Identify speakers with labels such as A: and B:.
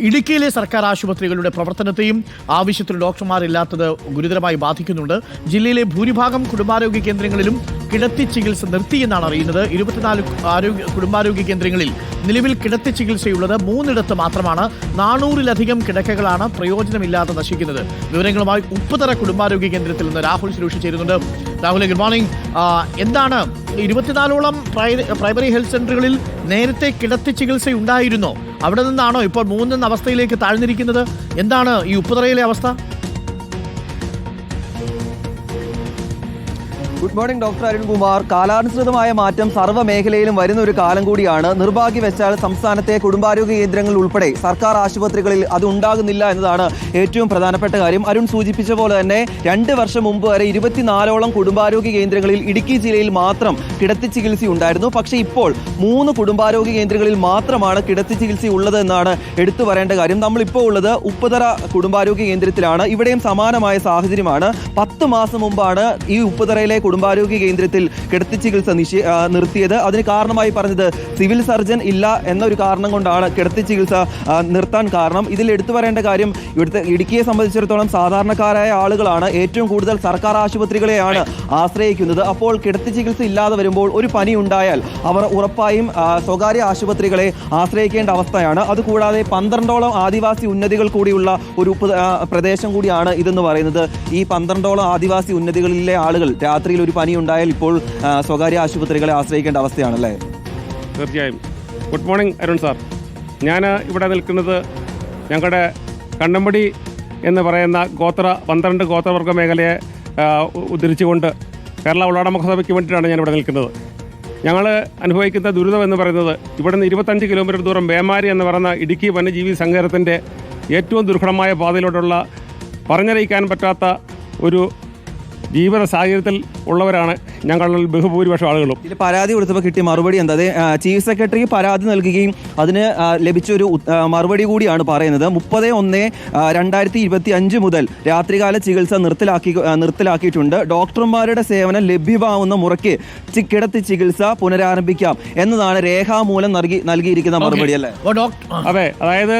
A: ഇടുക്കിയിലെ സർക്കാർ ആശുപത്രികളുടെ പ്രവർത്തനത്തെയും ആവശ്യത്തിന് ഡോക്ടർമാരില്ലാത്തത് ഗുരുതരമായി ബാധിക്കുന്നുണ്ട്. ജില്ലയിലെ ഭൂരിഭാഗം കുടുംബാരോഗ്യ കേന്ദ്രങ്ങളിലും കിടത്തി ചികിത്സ നിർത്തിയെന്നാണ് അറിയുന്നത്. 24 കുടുംബാരോഗ്യ കേന്ദ്രങ്ങളിൽ നിലവിൽ കിടത്തി ചികിത്സയുള്ളത് 3 മാത്രമാണ്. 400-ലധികം കിടക്കകളാണ് പ്രയോജനമില്ലാതെ നശിക്കുന്നത്. വിവരങ്ങളുമായി ഉപ്പുതറ കുടുംബാരോഗ്യ കേന്ദ്രത്തിൽ നിന്ന് രാഹുൽ സുരേഷ് ചേരുന്നുണ്ട്. Rahul, good morning. എന്താണ് 24ഓളം പ്രൈമറി ഹെൽത്ത് സെന്ററുകളിൽ നേരത്തെ കിടത്തി ചികിത്സ ഉണ്ടായിരുന്നോ? അവിടെ നിന്നാണോ ഇപ്പോൾ 3 അവസ്ഥയിലേക്ക് താഴ്ന്നിരിക്കുന്നത്? എന്താണ് ഈ ഉപ്പുതറയിലെ അവസ്ഥ?
B: Good morning doctor Arunkumar. കാലാനുസൃതമായ മാറ്റം സർവ്വ മേഖലയിലും വരുന്ന ഒരു കാലം കൂടിയാണ്. നിർഭാഗ്യവശാൽ സംസ്ഥാനത്തെ കുടുംബാരോഗ്യ കേന്ദ്രങ്ങൾ ഉൾപ്പെടെ സർക്കാർ ആശുപത്രികളിൽ അത് ഉണ്ടാകുന്നില്ല എന്നതാണ് ഏറ്റവും പ്രധാനപ്പെട്ട കാര്യം. അരുൺ സൂചിപ്പിച്ച പോലെ തന്നെ 2 വർഷം മുമ്പ് വരെ 24ഓളം കുടുംബാരോഗ്യ കേന്ദ്രങ്ങളിൽ ഇടുക്കി ജില്ലയിൽ മാത്രം കിടത്തി ചികിത്സ ഉണ്ടായിരുന്നു. പക്ഷേ ഇപ്പോൾ 3 കുടുംബാരോഗ്യ കേന്ദ്രങ്ങളിൽ മാത്രമാണ് കിടത്തി ചികിത്സ ഉള്ളത് എന്നാണ് എടുത്തു പറയേണ്ട കാര്യം. നമ്മളിപ്പോൾ ഉള്ളത് ഉപ്പുതറ കുടുംബാരോഗ്യ കേന്ദ്രത്തിലാണ്. ഇവിടെയും സമാനമായ സാഹചര്യമാണ്. 10 മാസം മുമ്പാണ് ഈ ഉപ്പുതറയിലെ കുടുംബാരോഗ്യ കേന്ദ്രത്തിൽ കിടത്തി ചികിത്സ നിർത്തിയത്. അതിന് കാരണമായി പറഞ്ഞത് സിവിൽ സർജൻ ഇല്ല എന്നൊരു കാരണം കൊണ്ടാണ് കിടത്തി ചികിത്സ നിർത്താൻ കാരണം. ഇതിൽ എടുത്തു പറയേണ്ട കാര്യം, ഇവിടുത്തെ ഇടുക്കിയെ സംബന്ധിച്ചിടത്തോളം സാധാരണക്കാരായ ആളുകളാണ് ഏറ്റവും കൂടുതൽ സർക്കാർ ആശുപത്രികളെയാണ് ആശ്രയിക്കുന്നത്. അപ്പോൾ കിടത്തി ചികിത്സ ഇല്ലാതെ വരുമ്പോൾ ഒരു പനി ഉണ്ടായാൽ അവർ ഉറപ്പായും സ്വകാര്യ ആശുപത്രികളെ ആശ്രയിക്കേണ്ട അവസ്ഥയാണ്. അതുകൂടാതെ 12ഓളം ആദിവാസി ഉന്നതികൾ കൂടിയുള്ള ഒരു പ്രദേശം കൂടിയാണ് ഇതെന്ന് പറയുന്നത്. ഈ 12ഓളം ആദിവാസി ഉന്നതികളിലെ ആളുകൾ രാത്രിയിൽ ഒരു പനി ഉണ്ടായാൽ ഇപ്പോൾ സ്വകാര്യ ആശുപത്രികളെ ആശ്രയിക്കേണ്ട അവസ്ഥയാണല്ലേ?
C: തീർച്ചയായും. Good morning Arun sir. ഞാൻ ഇവിടെ നിൽക്കുന്നത് ഞങ്ങളുടെ കണ്ണമ്പടി എന്ന് പറയുന്ന 12 ഗോത്രവർഗ മേഖലയെ ഉദ്ധരിച്ചുകൊണ്ട് കേരള ഉള്ളാട സഭയ്ക്ക് വേണ്ടിയിട്ടാണ് ഞാനിവിടെ നിൽക്കുന്നത്. ഞങ്ങൾ അനുഭവിക്കുന്ന ദുരിതം എന്ന് പറയുന്നത് ഇവിടുന്ന് 25 കിലോമീറ്റർ ദൂരം വേമാരി എന്ന് പറയുന്ന ഇടുക്കി വന്യജീവി സങ്കേതത്തിൻ്റെ ഏറ്റവും ദുർഘടമായ പാതയിലോട്ടുള്ള പറഞ്ഞറിയിക്കാൻ പറ്റാത്ത ഒരു ജീവിത സാഹചര്യത്തിൽ ഉള്ളവരാണ് ഞങ്ങളിൽ ബഹുഭൂരിപക്ഷം ആളുകളും.
B: ഇതിൽ പരാതി കൊടുത്തപ്പോൾ കിട്ടിയ മറുപടി എന്താ? ചീഫ് സെക്രട്ടറി പരാതി നൽകുകയും അതിന് ലഭിച്ചൊരു മറുപടി കൂടിയാണ് പറയുന്നത്. 30/1/2025 മുതൽ രാത്രികാല ചികിത്സ നിർത്തലാക്കിയിട്ടുണ്ട്. ഡോക്ടർമാരുടെ സേവനം ലഭ്യമാവുന്ന മുറയ്ക്ക് കിടത്തി ചികിത്സ പുനരാരംഭിക്കാം എന്നതാണ് രേഖാമൂലം നൽകിയിരിക്കുന്ന മറുപടി അല്ലേ?
C: അതെ, അതായത്